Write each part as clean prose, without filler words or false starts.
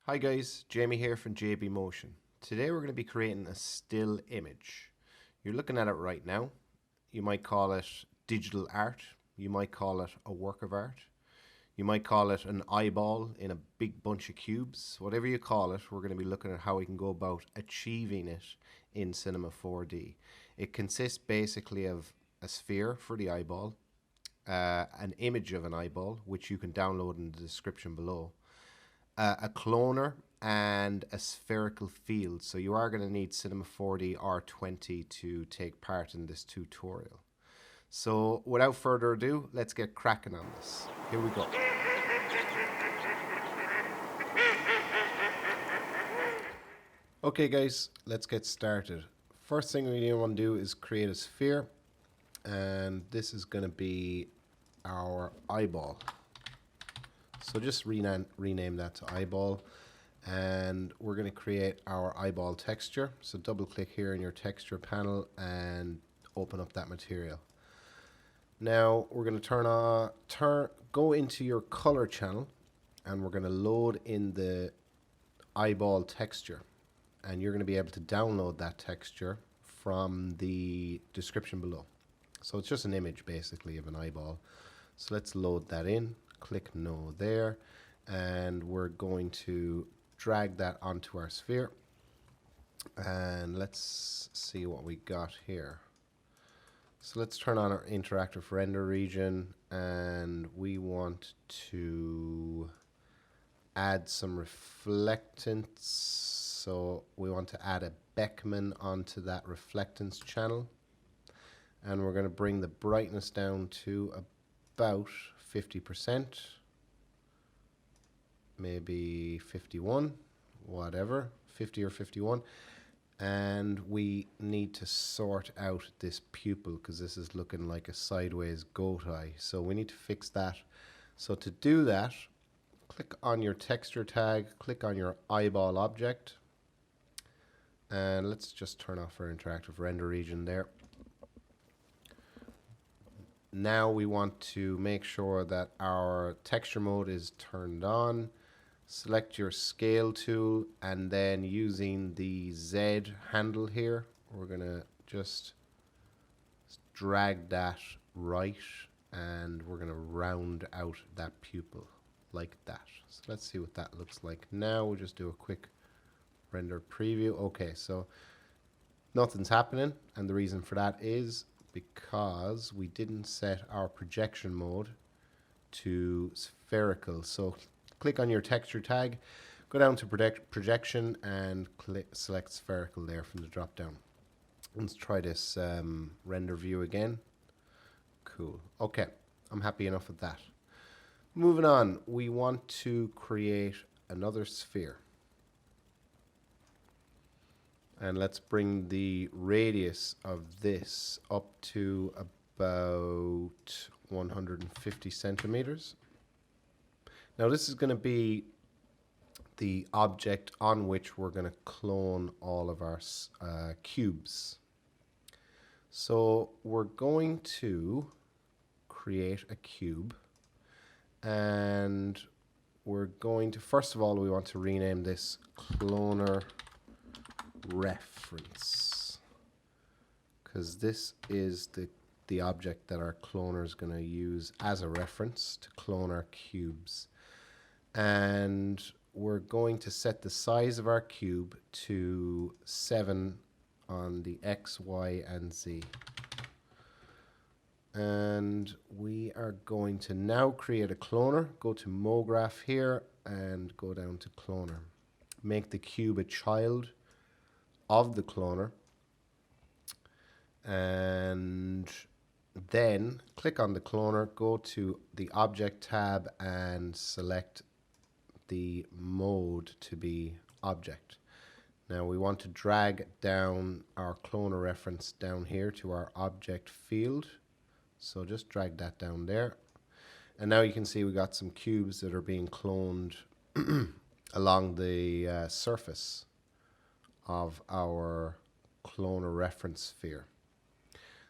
Hi guys, Jamie here from JB Motion. Today we're going to be creating a still image. You're looking at it right now. You might call it digital art. You might call it a work of art. You might call it an eyeball in a big bunch of cubes. Whatever you call it, we're going to be looking at how we can go about achieving it in Cinema 4D. It consists basically of a sphere for the eyeball, an image of an eyeball, which you can download in the description below, a cloner, and a spherical field. So you are going to need Cinema 4D R20 to take part in this tutorial. So without further ado, let's get cracking on this. Here we go. Okay guys, let's get started. First thing we want to do is create a sphere, and this is going to be our eyeball. So just rename that to eyeball, and we're going to create our eyeball texture. So double click here in your texture panel and open up that material. Now we're going to go into your color channel, and we're going to load in the eyeball texture, and you're going to be able to download that texture from the description below. So it's just an image basically of an eyeball. So let's load that in. Click no there, and we're going to drag that onto our sphere, and let's see what we got here. So let's turn on our interactive render region, and we want to add some reflectance. So we want to add a Beckman onto that reflectance channel, and we're going to bring the brightness down to about 50%, maybe 51, whatever, 50 or 51. And we need to sort out this pupil because this is looking like a sideways goat eye. So we need to fix that. So to do that, click on your texture tag, click on your eyeball object, and let's just turn off our interactive render region there. Now we want to make sure that our texture mode is turned on. Select your scale tool, and then using the Z handle here, we're going to just drag that right, and we're going to round out that pupil like that. So let's see what that looks like now. We'll just do a quick render preview. Okay, so nothing's happening, and the reason for that is because we didn't set our projection mode to spherical. So click on your texture tag, go down to projection, and select spherical there from the drop down. Let's try this render view again. Cool. Okay, I'm happy enough with that. Moving on, we want to create another sphere. And let's bring the radius of this up to about 150 centimeters. Now this is going to be the object on which we're going to clone all of our cubes. So we're going to create a cube, and we're going to, first of all, we want to rename this cloner reference, because this is the object that our cloner is going to use as a reference to clone our cubes. And we're going to set the size of our cube to 7 on the X, Y, and Z. And we are going to now create a cloner. Go to MoGraph here and go down to cloner. Make the cube a child of the cloner, and then click on the cloner, go to the object tab, and select the mode to be object. Now we want to drag down our cloner reference down here to our object field, so just drag that down there, and now you can see we got some cubes that are being cloned along the surface of our cloner reference sphere.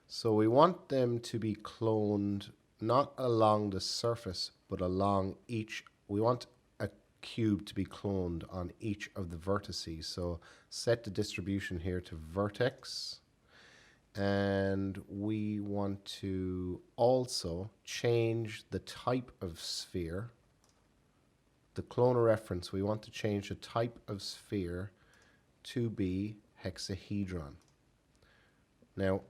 So we want them to be cloned not along the surface, but along each. We want cube to be cloned on each of the vertices. So set the distribution here to vertex. And we want to also change the type of sphere. The cloner reference, we want to change the type of sphere to be hexahedron. Now,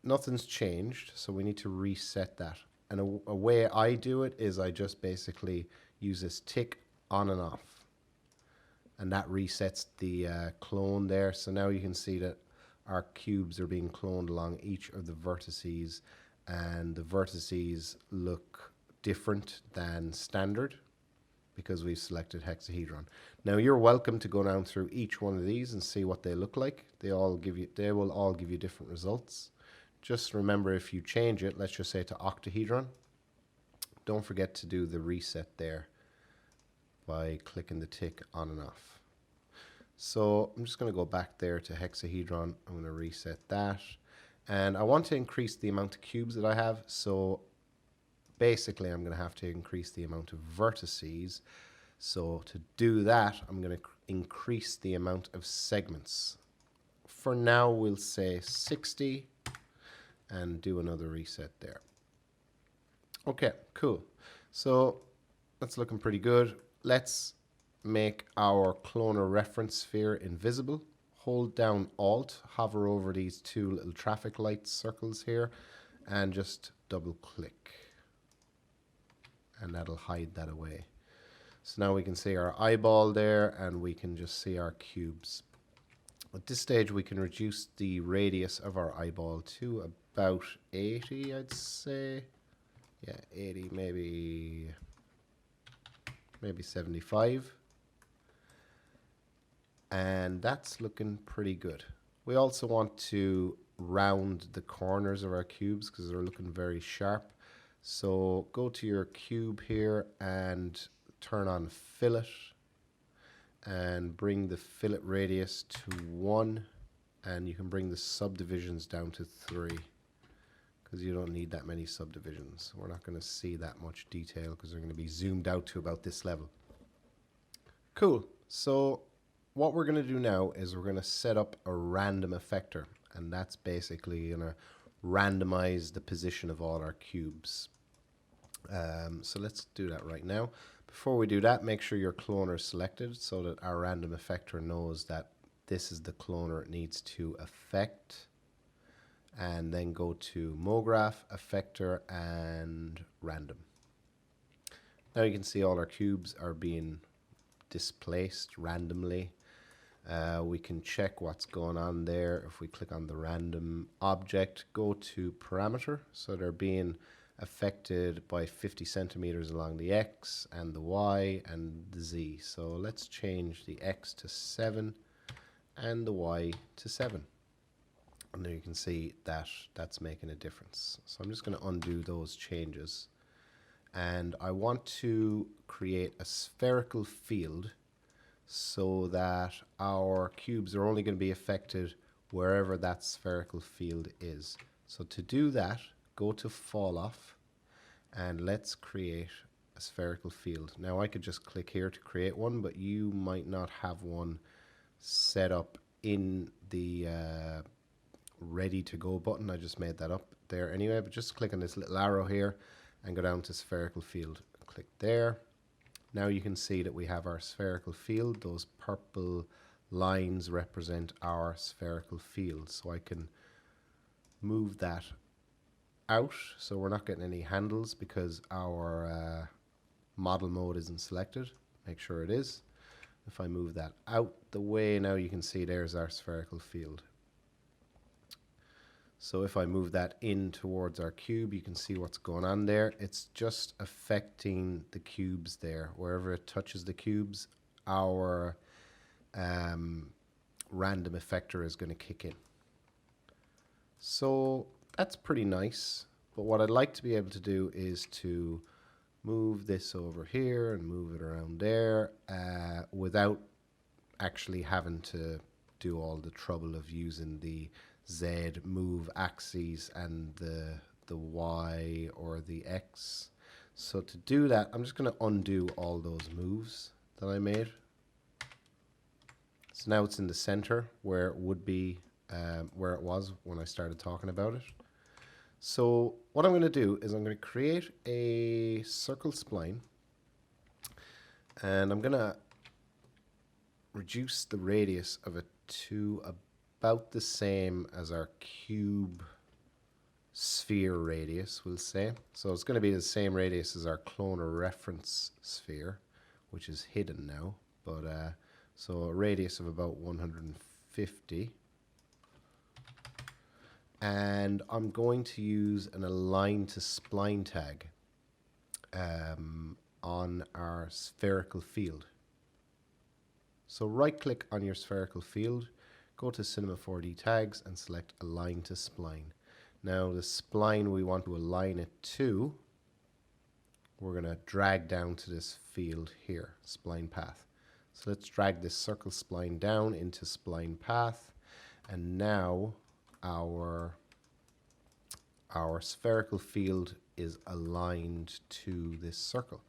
nothing's changed, so we need to reset that. And a way I do it is I just basically use this tick on and off. And that resets the clone there. So now you can see that our cubes are being cloned along each of the vertices, and the vertices look different than standard because we've selected hexahedron. Now you're welcome to go down through each one of these and see what they look like. They will all give you different results. Just remember, if you change it, let's just say to octahedron, don't forget to do the reset there by clicking the tick on and off. So I'm just going to go back there to hexahedron. I'm going to reset that. And I want to increase the amount of cubes that I have. So basically, I'm going to have to increase the amount of vertices. So to do that, I'm going to increase the amount of segments. For now, we'll say 60 and do another reset there. Okay, cool. So that's looking pretty good. Let's make our cloner reference sphere invisible. Hold down Alt, hover over these two little traffic light circles here, and just double click. And that'll hide that away. So now we can see our eyeball there, and we can just see our cubes. At this stage, we can reduce the radius of our eyeball to about 80, I'd say. Yeah, 80, maybe 75. And that's looking pretty good. We also want to round the corners of our cubes because they're looking very sharp. So go to your cube here and turn on fillet and bring the fillet radius to 1, and you can bring the subdivisions down to 3 because you don't need that many subdivisions. We're not going to see that much detail because they're going to be zoomed out to about this level. Cool. So what we're going to do now is we're going to set up a random effector, and that's basically going to randomize the position of all our cubes. So let's do that right now. Before we do that, make sure your cloner is selected so that our random effector knows that this is the cloner it needs to affect. And then go to MoGraph, Effector, and Random. Now you can see all our cubes are being displaced randomly. We can check what's going on there. If we click on the random object, go to parameter. So they're being affected by 50 centimeters along the X and the Y and the Z. So let's change the X to 7 and the Y to 7. And there you can see that that's making a difference. So I'm just going to undo those changes. And I want to create a spherical field so that our cubes are only going to be affected wherever that spherical field is. So to do that, go to fall off and let's create a spherical field. Now I could just click here to create one, but you might not have one set up in the ready to go button. I just made that up there anyway, but just click on this little arrow here and go down to spherical field. Click there. Now you can see that we have our spherical field. Those purple lines represent our spherical field. So I can move that out so we're not getting any handles because our model mode isn't selected. Make sure it is. If I move that out the way, now you can see there's our spherical field. So if I move that in towards our cube, you can see what's going on there. It's just affecting the cubes there. Wherever it touches the cubes, our random effector is going to kick in. So that's pretty nice. But what I'd like to be able to do is to move this over here and move it around there without actually having to do all the trouble of using the Z move axes and the Y or the X. So to do that, I'm just going to undo all those moves that I made. So now it's in the center where it would be, where it was when I started talking about it. So what I'm going to do is I'm going to create a circle spline, and I'm going to reduce the radius of it to about the same as our cube sphere radius, we'll say. So it's going to be the same radius as our cloner reference sphere, which is hidden now. But so a radius of about 150. And I'm going to use an align to spline tag on our spherical field. So right click on your spherical field, go to Cinema 4D tags and select align to spline. Now the spline we want to align it to, we're going to drag down to this field here, spline path. So let's drag this circle spline down into spline path, and now our spherical field is aligned to this circle.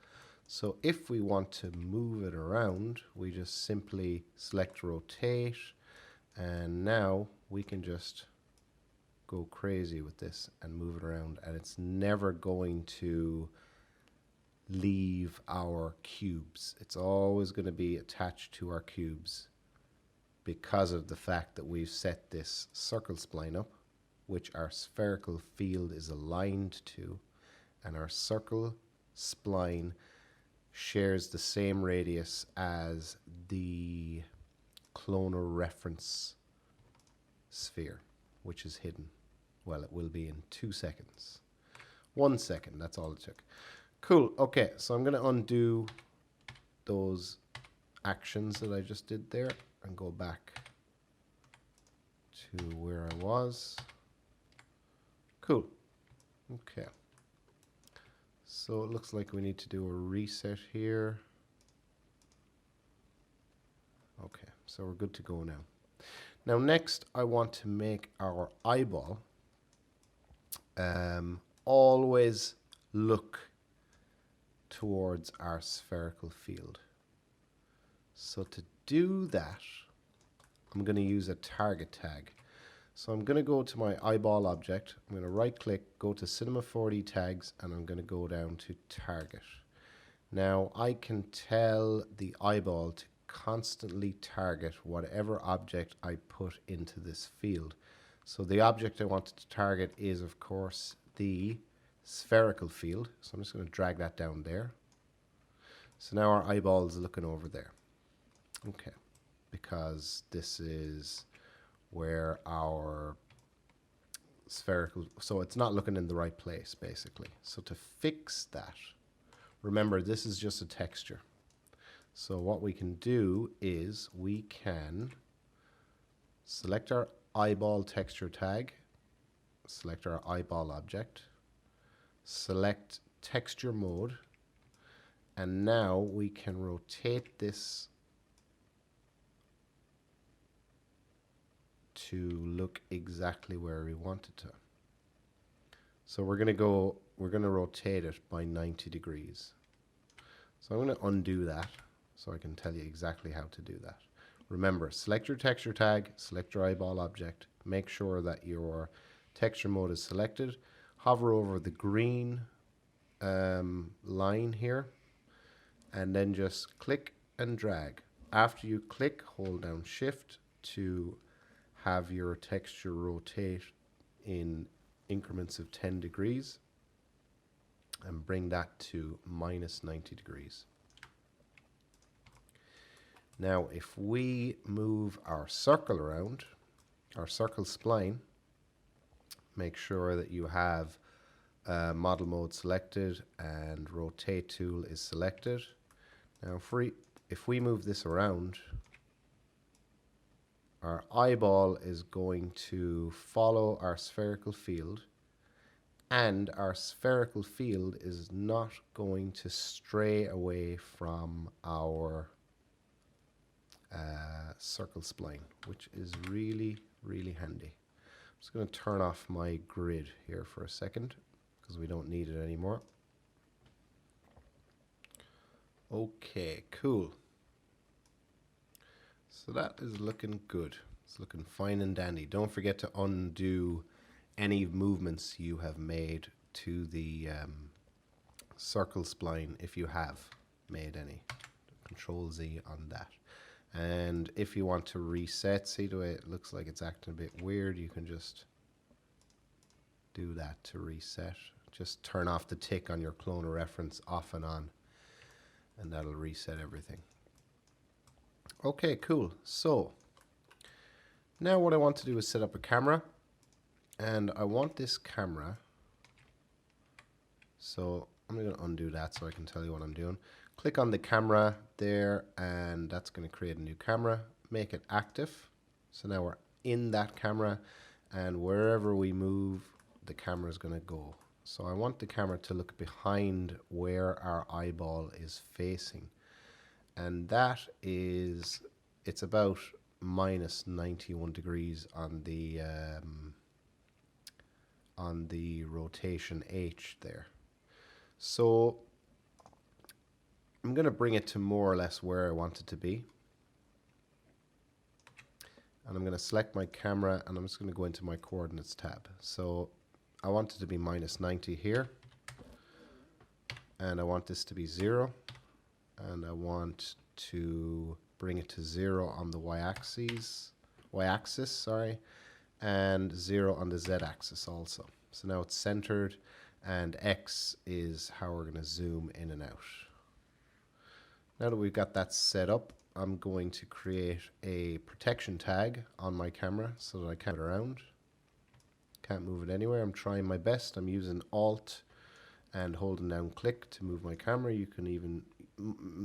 So if we want to move it around, we just simply select rotate, and now we can just go crazy with this and move it around, and it's never going to leave our cubes. It's always going to be attached to our cubes because of the fact that we've set this circle spline up, which our spherical field is aligned to, and our circle spline shares the same radius as the cloner reference sphere, which is hidden. Well, it will be in 2 seconds. 1 second, that's all it took. Cool, okay, so I'm going to undo those actions that I just did there and go back to where I was. Cool, okay. So it looks like we need to do a reset here. Okay, so we're good to go now. Now next I want to make our eyeball always look towards our spherical field. So to do that, I'm going to use a target tag. So I'm going to go to my eyeball object, I'm going to right click, go to Cinema 4D tags, and I'm going to go down to target. Now I can tell the eyeball to constantly target whatever object I put into this field. So the object I wanted to target is, of course, the spherical field. So I'm just going to drag that down there. So now our eyeball is looking over there. Okay, because this is where our spherical, so it's not looking in the right place basically. So to fix that, remember this is just a texture. So what we can do is we can select our eyeball texture tag, select our eyeball object, select texture mode, and now we can rotate this to look exactly where we want it to. So we're going to rotate it by 90 degrees. So I'm going to undo that so I can tell you exactly how to do that. Remember, select your texture tag, select your eyeball object, make sure that your texture mode is selected, hover over the green line here, and then just click and drag. After you click, hold down Shift to have your texture rotate in increments of 10 degrees and bring that to minus 90 degrees. Now if we move our circle around, our circle spline, make sure that you have model mode selected and rotate tool is selected. Now if we move this around, our eyeball is going to follow our spherical field, and our spherical field is not going to stray away from our circle spline, which is really, really handy. I'm just going to turn off my grid here for a second because we don't need it anymore. Okay, cool. So that is looking good. It's looking fine and dandy. Don't forget to undo any movements you have made to the circle spline if you have made any. Control Z on that. And if you want to reset, see the way it looks like it's acting a bit weird, you can just do that to reset. Just turn off the tick on your clone of reference off and on, and that'll reset everything. Okay, cool. So now what I want to do is set up a camera, and I want this camera, so I'm going to undo that so I can tell you what I'm doing. Click on the camera there, and that's going to create a new camera. Make it active. So now we're in that camera, and wherever we move, the camera is going to go. So I want the camera to look behind where our eyeball is facing. And that is, it's about minus 91 degrees on the rotation H there. So I'm going to bring it to more or less where I want it to be. And I'm going to select my camera, and I'm just going to go into my coordinates tab. So I want it to be minus 90 here. And I want this to be 0. And I want to bring it to 0 on the y-axis, and 0 on the z-axis also. So now it's centered, and X is how we're going to zoom in and out. Now that we've got that set up, I'm going to create a protection tag on my camera so that I can't move it around. Can't move it anywhere. I'm trying my best. I'm using Alt and holding down click to move my camera. You can even,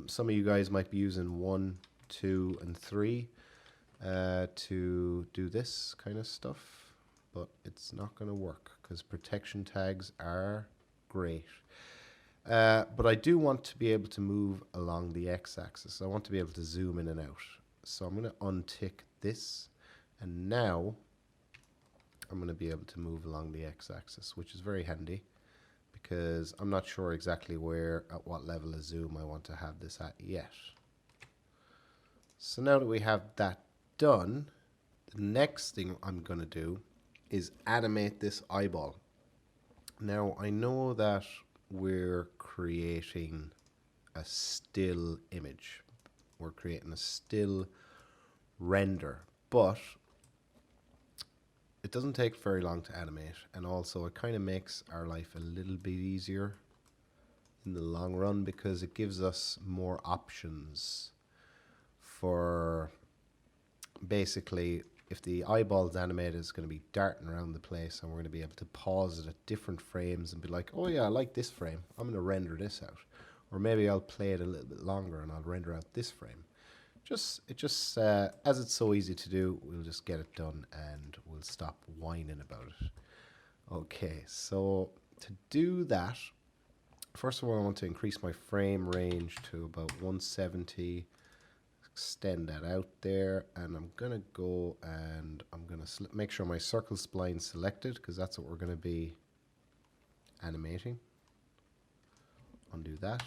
some of you guys might be using 1, 2, and 3 to do this kind of stuff, but it's not going to work because protection tags are great. But I do want to be able to move along the x-axis. I want to be able to zoom in and out. So I'm going to untick this, and now I'm going to be able to move along the x-axis, which is very handy because I'm not sure exactly at what level of zoom I want to have this at yet. So now that we have that done, the next thing I'm going to do is animate this eyeball. Now I know that we're creating a still image. We're creating a still render, but it doesn't take very long to animate, and also it kind of makes our life a little bit easier in the long run because it gives us more options for basically if the eyeball is animated, it's going to be darting around the place, and we're going to be able to pause it at different frames and be like, oh yeah, I like this frame, I'm going to render this out. Or maybe I'll play it a little bit longer and I'll render out this frame. As it's so easy to do, we'll just get it done and we'll stop whining about it. Okay, so to do that, first of all, I want to increase my frame range to about 170. Extend that out there, and I'm gonna go and I'm gonna make sure my circle spline selected because that's what we're gonna be animating. Undo that.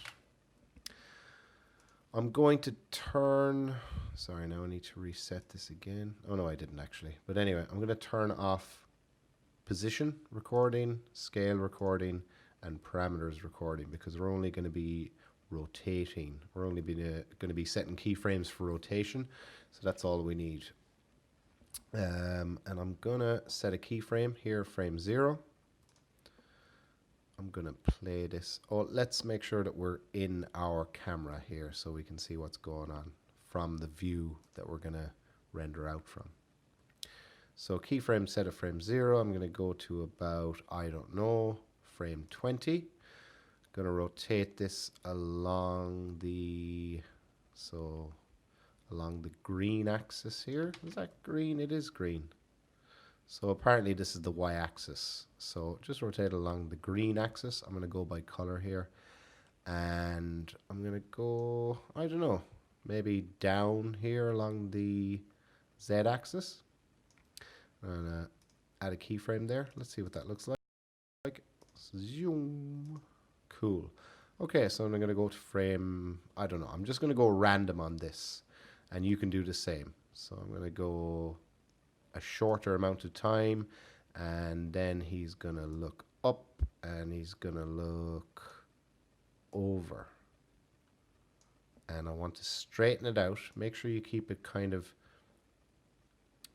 I'm going to turn, sorry, now I need to reset this again. Oh no, I didn't actually. But anyway, I'm going to turn off position recording, scale recording, and parameters recording because we're only going to be rotating. We're only going to be setting keyframes for rotation. So that's all we need. And I'm going to set a keyframe here, frame 0. I'm going to play this. Oh, let's make sure that we're in our camera here so we can see what's going on from the view that we're going to render out from. So keyframe set at frame 0. I'm going to go to about, I don't know, frame 20. Going to rotate this along the green axis here. Is that green? It is green. So apparently this is the y-axis. So just rotate along the green axis. I'm going to go by color here. And I'm going to go, I don't know, maybe down here along the z-axis. I'm going to add a keyframe there. Let's see what that looks like. Zoom. Cool. Okay, so I'm going to go to frame, I don't know, I'm just going to go random on this. And you can do the same. So I'm going to go a shorter amount of time, and then he's going to look up and he's going to look over. And I want to straighten it out. Make sure you keep it kind of,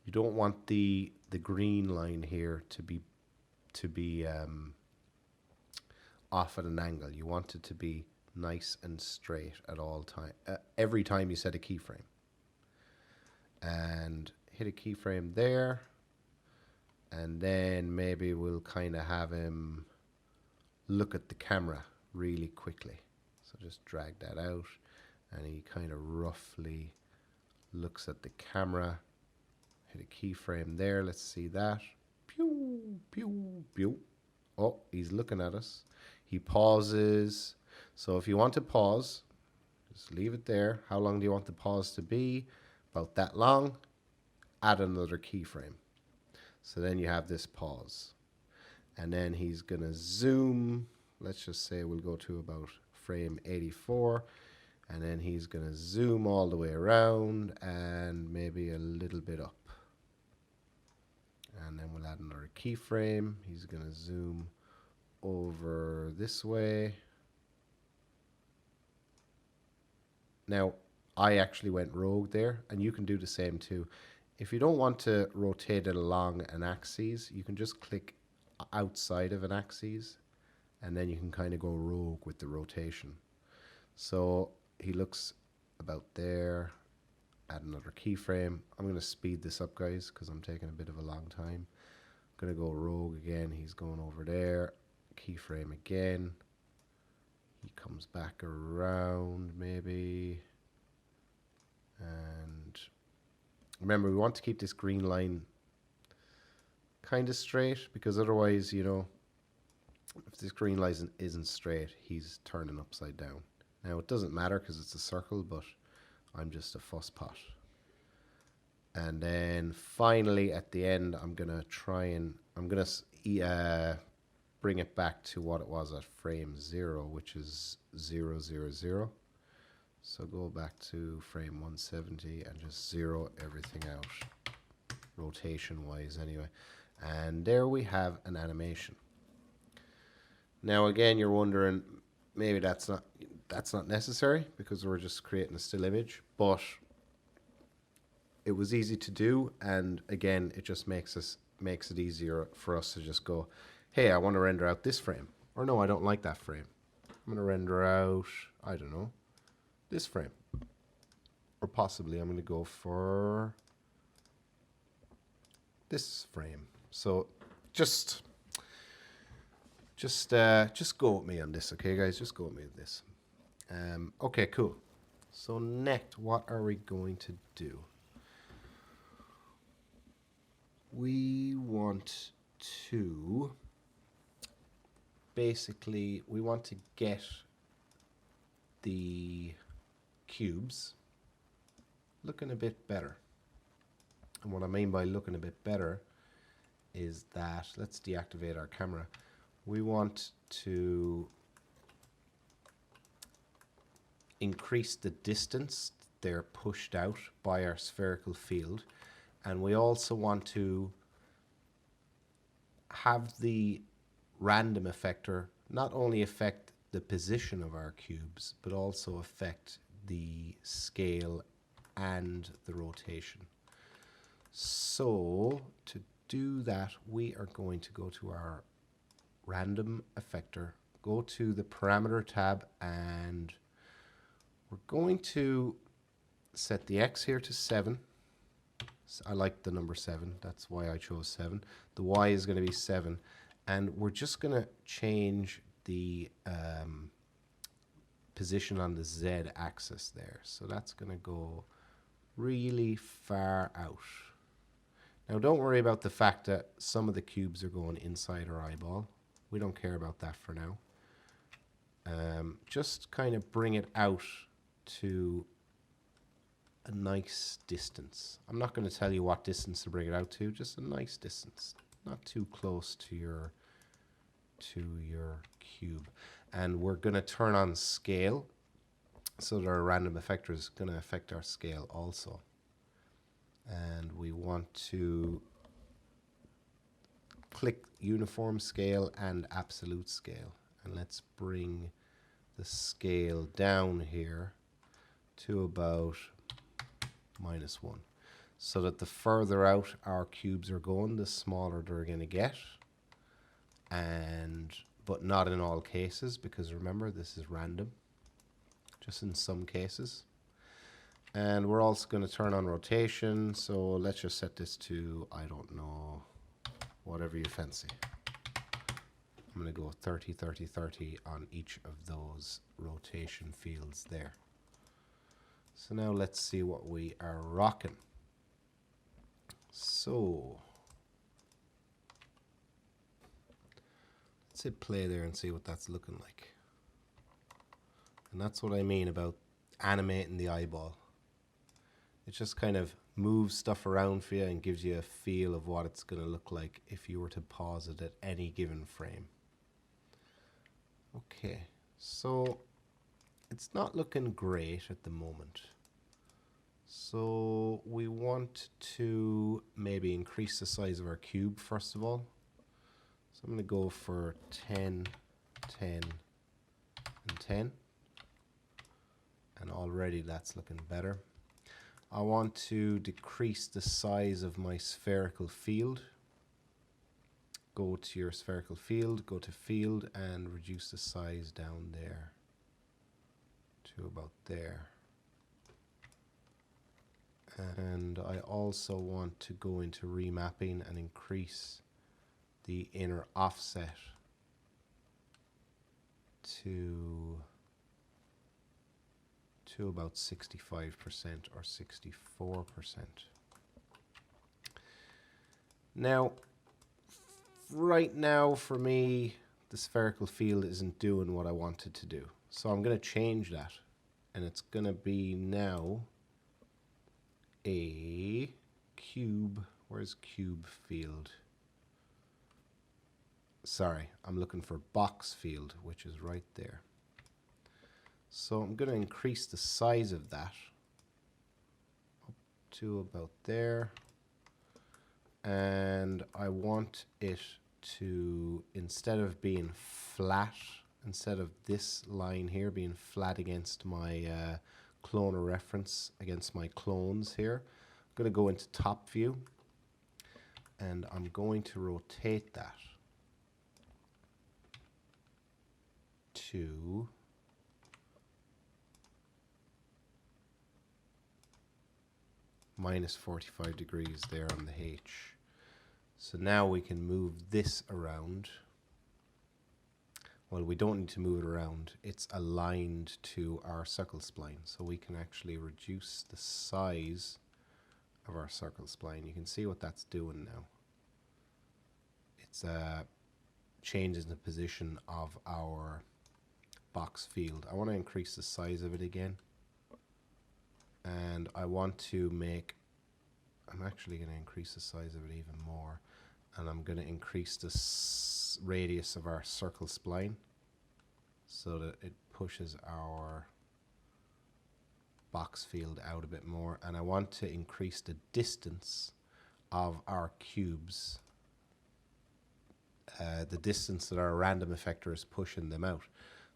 you don't want the green line here to be off at an angle. You want it to be nice and straight at all time. Every time you set a keyframe. And hit a keyframe there. And then maybe we'll kind of have him look at the camera really quickly. So just drag that out. And he kind of roughly looks at the camera. Hit a keyframe there. Let's see that. Pew, pew, pew. Oh, he's looking at us. He pauses. So if you want to pause, just leave it there. How long do you want the pause to be? About that long. Add another keyframe. So then you have this pause. And then he's going to zoom. Let's just say we'll go to about frame 84. And then he's going to zoom all the way around and maybe a little bit up. And then we'll add another keyframe. He's going to zoom over this way. Now, I actually went rogue there, and you can do the same too. If you don't want to rotate it along an axis, you can just click outside of an axis, and then you can kind of go rogue with the rotation. So he looks about there. Add another keyframe. I'm going to speed this up, guys, because I'm taking a bit of a long time. I'm going to go rogue again. He's going over there. Keyframe again. He comes back around maybe. And remember, we want to keep this green line kind of straight, because otherwise, you know, if this green line isn't straight, he's turning upside down. Now, it doesn't matter because it's a circle, but I'm just a fusspot. And then finally at the end, I'm going to bring it back to what it was at frame 0, which is 0, 0, 0. So go back to frame 170 and just zero everything out, rotation wise anyway. And there we have an animation. Now again, you're wondering, maybe that's not necessary because we're just creating a still image, but it was easy to do, and again, it just makes it easier for us to just go, hey, I want to render out this frame, or no, I don't like that frame. I'm going to render out, I don't know, this frame, or possibly I'm going to go for this frame. So just go with me on this, okay, guys? Just go with me with this. Okay, cool. So next, what are we going to do? We want to basically, we want to get the cubes looking a bit better. And what I mean by looking a bit better is that, let's deactivate our camera. We want to increase the distance they're pushed out by our spherical field, and we also want to have the random effector not only affect the position of our cubes, but also affect the scale and the rotation. So to do that, we are going to go to our random effector, go to the parameter tab, and we're going to set the X here to 7. I like the number 7. That's why I chose 7. The Y is going to be 7. And we're just going to change the position on the Z axis there. So that's going to go really far out. Now don't worry about the fact that some of the cubes are going inside our eyeball. We don't care about that for now. Just kind of bring it out to a nice distance. I'm not going to tell you what distance to bring it out to, just a nice distance, not too close to your cube. And we're going to turn on scale. so that our random effector is going to affect our scale also. And we want to click uniform scale and absolute scale. And let's bring the scale down here to about -1. So that the further out our cubes are going, the smaller they're going to get. But not in all cases, because remember, this is random. Just in some cases. And we're also going to turn on rotation. So let's just set this to, I don't know, whatever you fancy. I'm going to go 30, 30, 30 on each of those rotation fields there. So now let's see what we are rocking. So let's hit play there and see what that's looking like. And that's what I mean about animating the eyeball. It just kind of moves stuff around for you and gives you a feel of what it's going to look like if you were to pause it at any given frame. Okay, so it's not looking great at the moment. So we want to maybe increase the size of our cube first of all. So I'm going to go for 10, 10, and 10. And already that's looking better. I want to decrease the size of my spherical field. Go to your spherical field, go to field, and reduce the size down there to about there. And I also want to go into remapping and increase the inner offset to about 65% or 64%. Now, right now for me, the spherical field isn't doing what I want it to do. So I'm going to change that. And it's going to be now a cube. Where's cube field? Sorry, I'm looking for box field, which is right there. So I'm going to increase the size of that up to about there. And I want it to, instead of being flat, instead of this line here being flat against my cloner reference, against my clones here, I'm going to go into top view. And I'm going to rotate that to -45 degrees there on the H. So now we can move this around. Well, we don't need to move it around. It's aligned to our circle spline. So we can actually reduce the size of our circle spline. You can see what that's doing now. It's changes the position of our box field. I want to increase the size of it again. And I want to make, I'm actually going to increase the size of it even more. And I'm going to increase the radius of our circle spline so that it pushes our box field out a bit more. And I want to increase the distance of our cubes, the distance that our random effector is pushing them out.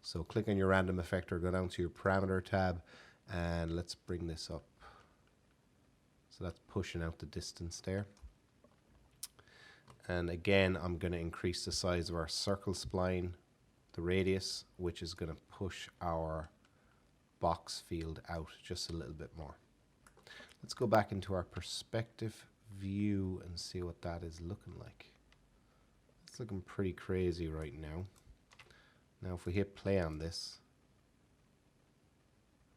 So click on your random effector, go down to your parameter tab, and let's bring this up. So that's pushing out the distance there. And again, I'm going to increase the size of our circle spline, the radius, which is going to push our box field out just a little bit more. Let's go back into our perspective view and see what that is looking like. It's looking pretty crazy right now. Now if we hit play on this,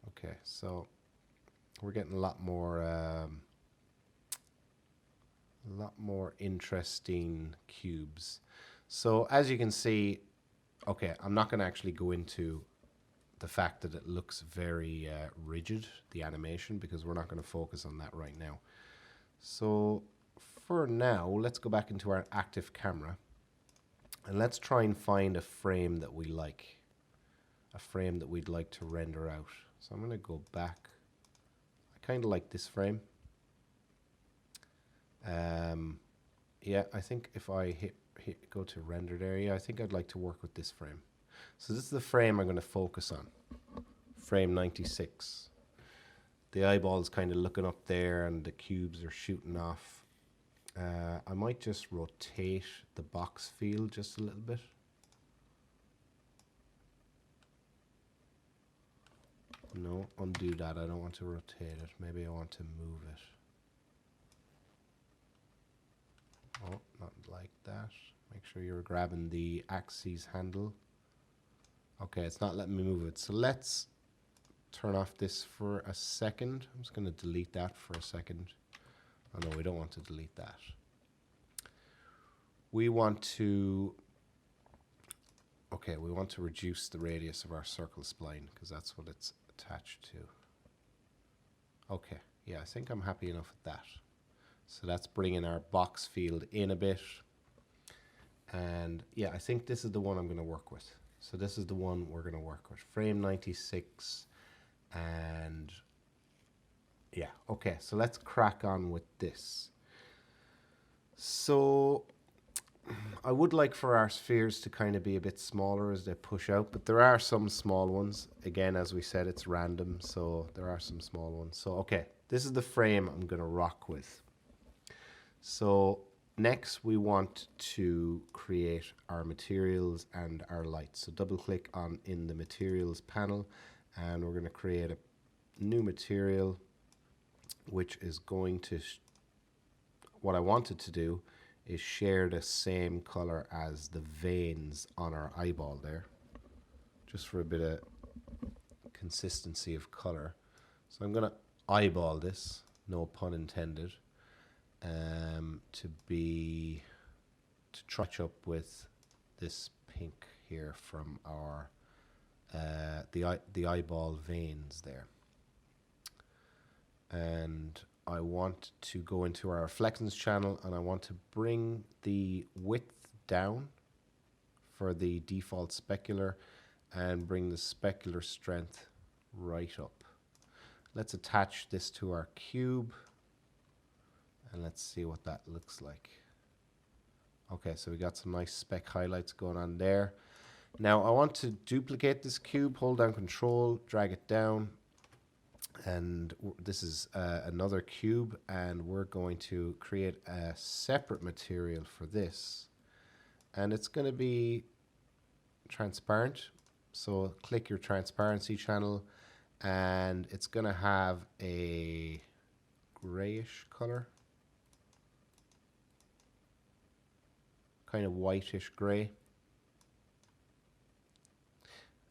okay, so we're getting a lot more interesting cubes. So as you can see, okay, I'm not going to actually go into the fact that it looks very rigid, the animation, because we're not going to focus on that right now. So for now, let's go back into our active camera and let's try and find a frame that we like, a frame that we'd like to render out. So I'm going to go back. I kind of like this frame. Yeah, I think if I go to rendered area, I think I'd like to work with this frame. So this is the frame I'm going to focus on. Frame 96. The eyeball's kind of looking up there and the cubes are shooting off. I might just rotate the box field just a little bit. No, undo that. I don't want to rotate it. Maybe I want to move it. Oh, not like that. Make sure you're grabbing the axis handle. Okay, it's not letting me move it. So let's turn off this for a second. I'm just going to delete that for a second. Oh no, we don't want to delete that. We want to, okay, we want to reduce the radius of our circle spline because that's what it's attached to. Okay, yeah, I think I'm happy enough with that. So that's bringing our box field in a bit. And yeah, I think this is the one I'm going to work with. So this is the one we're going to work with. Frame 96. And yeah, okay, so let's crack on with this. So I would like for our spheres to kind of be a bit smaller as they push out, but there are some small ones. Again, as we said, it's random, so there are some small ones. So okay, this is the frame I'm going to rock with. So next we want to create our materials and our lights. So double click on in the materials panel and we're going to create a new material which is going to, what I wanted to do is share the same color as the veins on our eyeball there, just for a bit of consistency of color. So I'm going to eyeball this, no pun intended, to touch up with this pink here from our the eyeball veins there. And I want to go into our reflections channel and I want to bring the width down for the default specular and bring the specular strength right up. Let's attach this to our cube and let's see what that looks like. Okay, so we got some nice speck highlights going on there. Now I want to duplicate this cube, hold down Control, drag it down, and this is another cube, and we're going to create a separate material for this, and it's going to be transparent. So click your transparency channel, and it's going to have a grayish color, kind of whitish gray.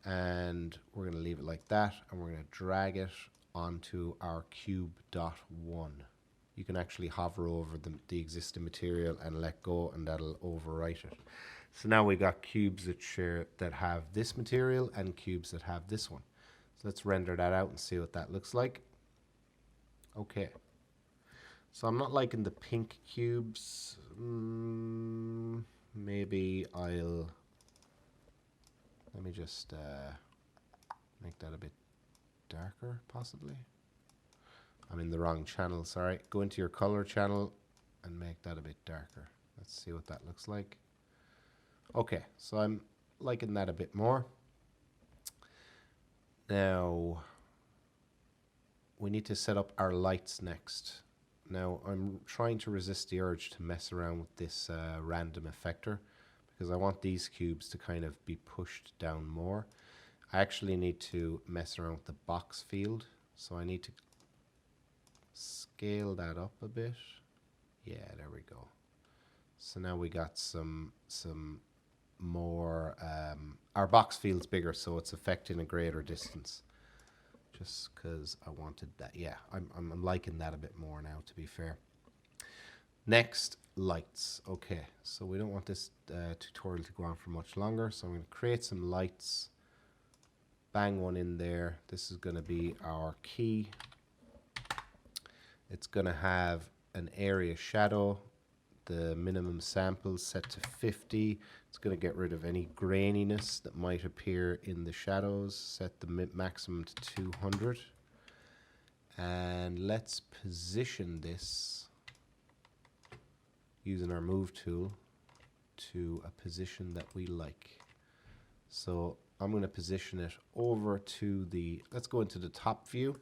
And we're going to leave it like that, and we're going to drag it onto our cube dot one. You can actually hover over the existing material and let go, and that'll overwrite it. So now we got cubes that have this material and cubes that have this one. So let's render that out and see what that looks like. Okay. So I'm not liking the pink cubes. Maybe let me just make that a bit darker, possibly. I'm in the wrong channel, sorry. Go into your color channel and make that a bit darker. Let's see what that looks like. Okay, so I'm liking that a bit more. Now, we need to set up our lights next. Now, I'm trying to resist the urge to mess around with this random effector, because I want these cubes to kind of be pushed down more. I actually need to mess around with the box field, so I need to scale that up a bit. Yeah, there we go. So now we got some more, our box field's bigger, so it's affecting a greater distance. Just because I wanted that. Yeah, I'm liking that a bit more now, to be fair. Next, lights. Okay, so we don't want this tutorial to go on for much longer, so I'm going to create some lights. Bang one in there. This is going to be our key. It's going to have an area shadow the minimum sample set to 50. It's going to get rid of any graininess that might appear in the shadows. Set the maximum to 200. And let's position this using our move tool to a position that we like. So I'm going to position it over to the, let's go into the top view.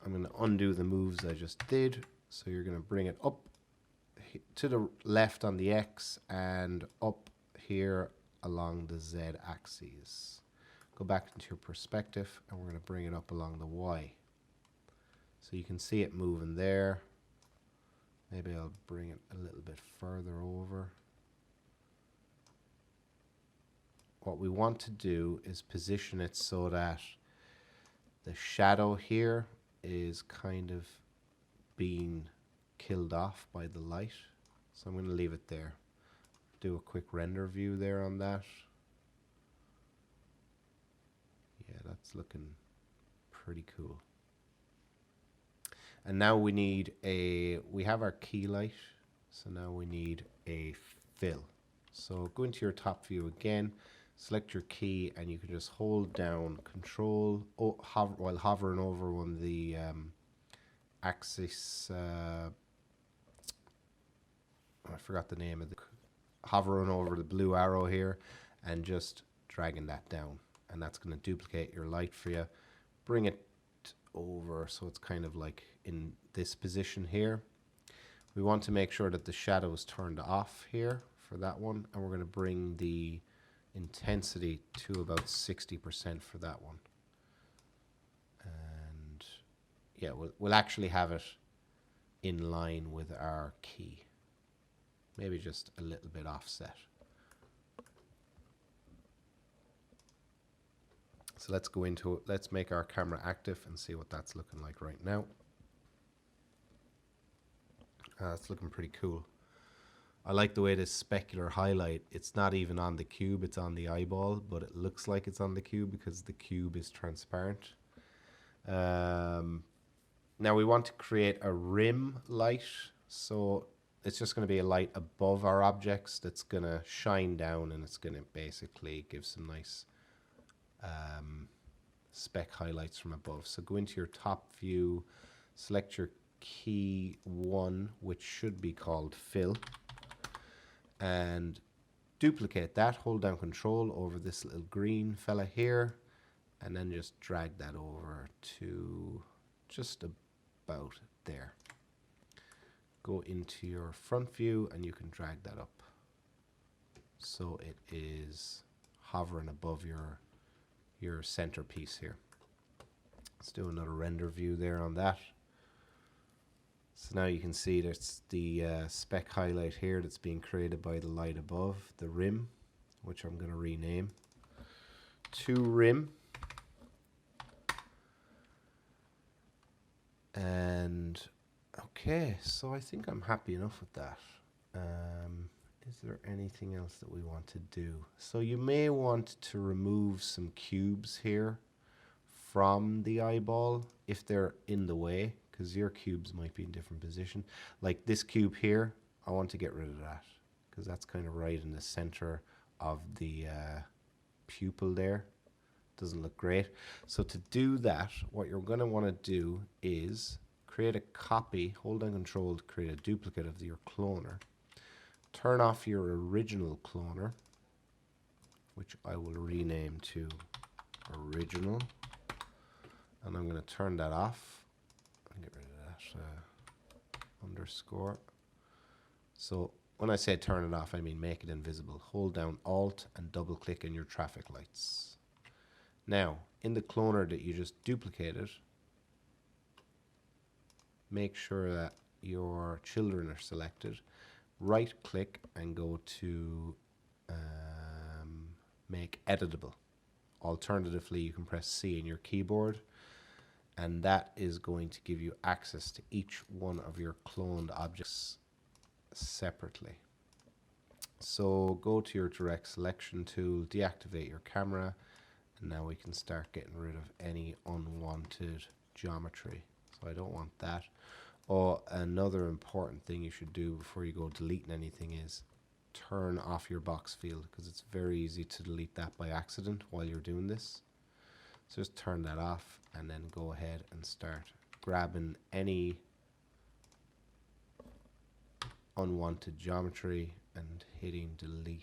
I'm going to undo the moves I just did. So you're going to bring it up to the left on the X and up here along the Z axis. Go back into your perspective and we're going to bring it up along the Y. So you can see it moving there. Maybe I'll bring it a little bit further over. What we want to do is position it so that the shadow here is kind of being killed off by the light. So I'm going to leave it there. Do a quick render view there on that. Yeah, that's looking pretty cool. And now we need we have our key light. So now we need a fill. So go into your top view again, select your key, and you can just hold down Control while hovering over one of the axis. I forgot the name of the. Hovering over the blue arrow here, and just dragging that down, and that's going to duplicate your light for you. Bring it over so it's kind of like in this position here. We want to make sure that the shadow is turned off here for that one, and we're going to bring the intensity to about 60% for that one. And yeah, we'll actually have it in line with our key. Maybe just a little bit offset. So let's go into it. Let's make our camera active and see what that's looking like right now. It's looking pretty cool. I like the way this specular highlight, it's not even on the cube, it's on the eyeball, but it looks like it's on the cube because the cube is transparent. Now we want to create a rim light. So it's just going to be a light above our objects that's going to shine down, and it's going to basically give some nice speck highlights from above. So go into your top view, select your key 1, which should be called fill, and duplicate that. Hold down Control over this little green fella here, and then just drag that over to just about there. Go into your front view and you can drag that up so it is hovering above your centerpiece here. Let's do another render view there on that. So now you can see there's the speck highlight here that's being created by the light above the rim, which I'm going to rename to rim. And okay, so I think I'm happy enough with that. Is there anything else that we want to do? So you may want to remove some cubes here from the eyeball if they're in the way, because your cubes might be in different position. Like this cube here, I want to get rid of that because that's kind of right in the center of the pupil there. Doesn't look great. So to do that, what you're going to want to do is create a copy, hold down Control to create a duplicate of your cloner. Turn off your original cloner, which I will rename to original. And I'm going to turn that off. And get rid of that underscore. So when I say turn it off, I mean make it invisible. Hold down Alt and double click in your traffic lights. Now, in the cloner that you just duplicated, make sure that your children are selected. Right click and go to make editable. Alternatively, you can press C in your keyboard, and that is going to give you access to each one of your cloned objects separately. So go to your direct selection tool, deactivate your camera, and now we can start getting rid of any unwanted geometry. So I don't want that. Oh, another important thing you should do before you go deleting anything is turn off your box field, because it's very easy to delete that by accident while you're doing this. So just turn that off and then go ahead and start grabbing any unwanted geometry and hitting delete.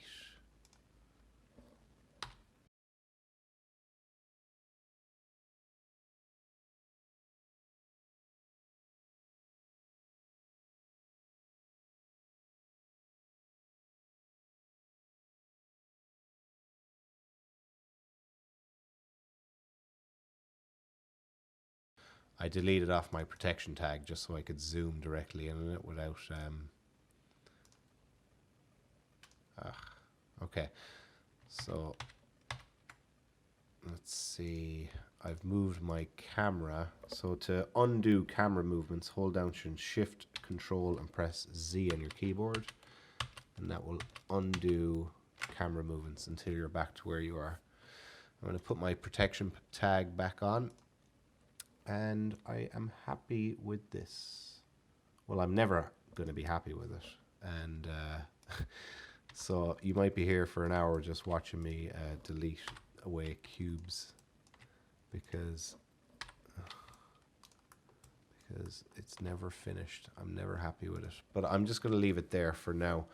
I deleted off my protection tag just so I could zoom directly in it without okay, so let's see, I've moved my camera. So to undo camera movements, hold down Shift, Control and press Z on your keyboard, and that will undo camera movements until you're back to where you are. I'm going to put my protection tag back on, and I am happy with this. Well, I'm never going to be happy with it, and so you might be here for an hour just watching me delete away cubes because it's never finished. I'm never happy with it, but I'm just going to leave it there for now.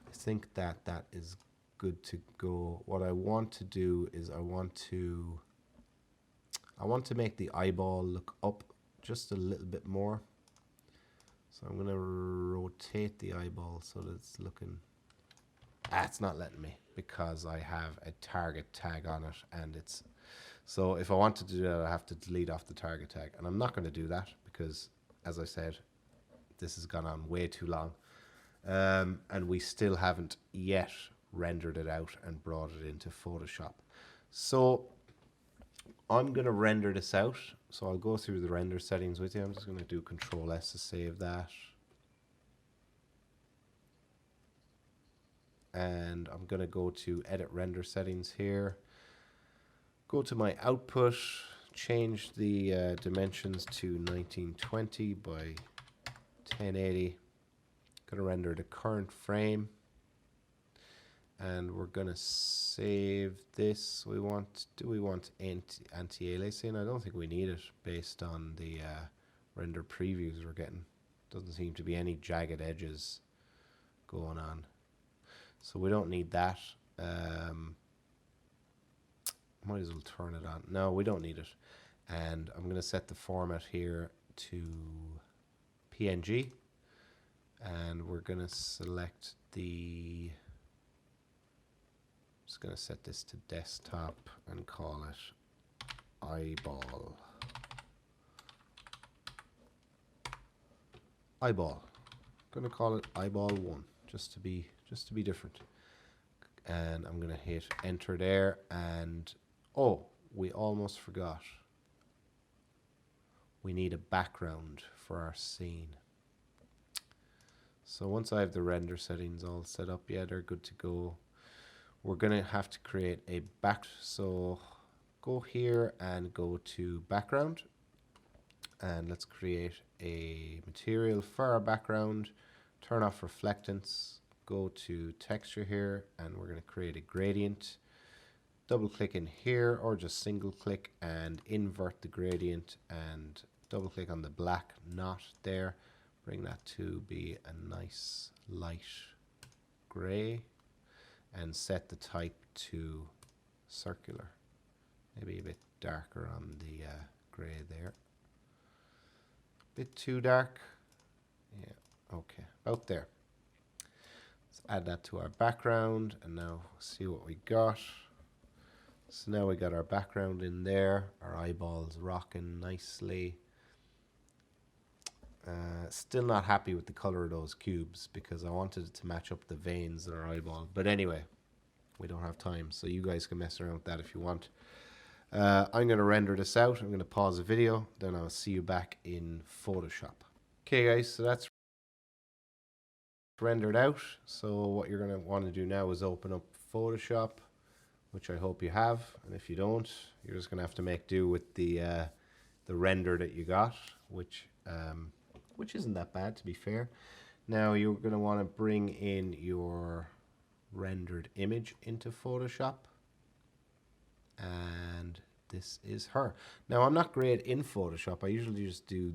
I think that is good to go. What I want to do is I want to make the eyeball look up just a little bit more. So I'm going to rotate the eyeball so that it's looking... it's not letting me because I have a target tag on it, and it's... So if I wanted to do that, I have to delete off the target tag, and I'm not going to do that because, as I said, this has gone on way too long, and we still haven't yet rendered it out and brought it into Photoshop. So I'm going to render this out. So I'll go through the render settings with you. I'm just going to do Control S to save that. And I'm going to go to Edit Render Settings here. Go to my output, change the dimensions to 1920 by 1080. Going to render the current frame. And we're going to save this. Do we want anti-aliasing? I don't think we need it based on the render previews we're getting. Doesn't seem to be any jagged edges going on. So we don't need that. Might as well turn it on. No, we don't need it. And I'm going to set the format here to PNG. And we're going to select the... Just going to set this to desktop and call it eyeball. Eyeball. I'm going to call it eyeball 1 just to be different. And I'm going to hit enter there, and oh, we almost forgot. We need a background for our scene. So once I have the render settings all set up, yeah, they're good to go. We're going to have to create a so go here and go to background, and let's create a material for our background. Turn off reflectance, go to texture here, and we're going to create a gradient. Double click in here, or just single click and invert the gradient, and double click on the black knot there. Bring that to be a nice light gray. And set the type to circular. Maybe a bit darker on the gray there. Bit too dark. Yeah, okay, about there. Let's add that to our background, and now see what we got. So now we got our background in there. Our eyeballs rocking nicely. Still not happy with the color of those cubes because I wanted it to match up the veins in our eyeball. But anyway, we don't have time, so you guys can mess around with that if you want. I'm going to render this out. I'm going to pause the video, then I'll see you back in Photoshop. Okay guys, so that's rendered out. So what you're going to want to do now is open up Photoshop, which I hope you have. And if you don't, you're just going to have to make do with the render that you got, which which isn't that bad to be fair. Now you're going to want to bring in your rendered image into Photoshop, and this is her. Now I'm not great in Photoshop. I usually just do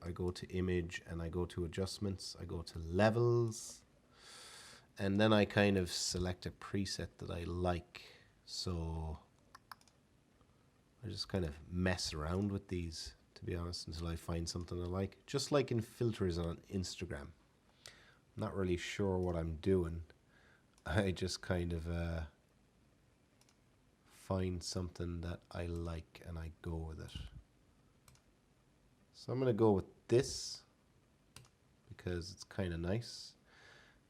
I go to image and I go to adjustments, I go to levels, and then I kind of select a preset that I like. So I just kind of mess around with these, to be honest, until I find something I like. Just like in filters on Instagram. I'm not really sure what I'm doing. I just kind of find something that I like and I go with it. So I'm going to go with this because it's kind of nice.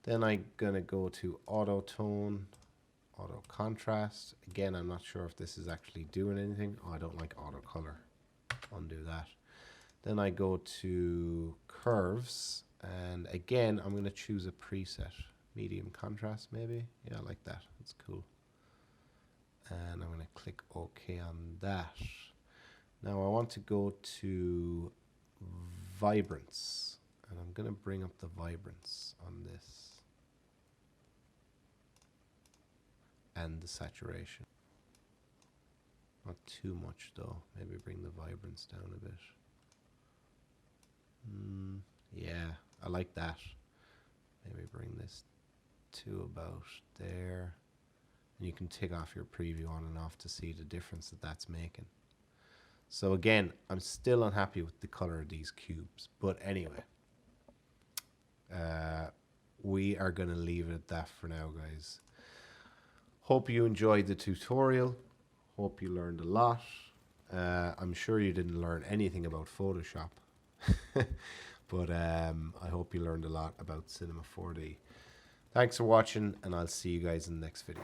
Then I'm going to go to auto tone, auto contrast. Again, I'm not sure if this is actually doing anything. Oh, I don't like auto color. Undo that. Then I go to curves, and again I'm going to choose a preset. Medium contrast maybe. Yeah, I like that. That's cool. And I'm going to click OK on that. Now I want to go to vibrance, and I'm going to bring up the vibrance on this and the saturation. Not too much though. Maybe bring the vibrance down a bit. Yeah, I like that. Maybe bring this to about there. And you can tick off your preview on and off to see the difference that that's making. So again, I'm still unhappy with the color of these cubes. But anyway, we are going to leave it at that for now, guys. Hope you enjoyed the tutorial. Hope you learned a lot. I'm sure you didn't learn anything about Photoshop. But I hope you learned a lot about Cinema 4D. Thanks for watching, and I'll see you guys in the next video.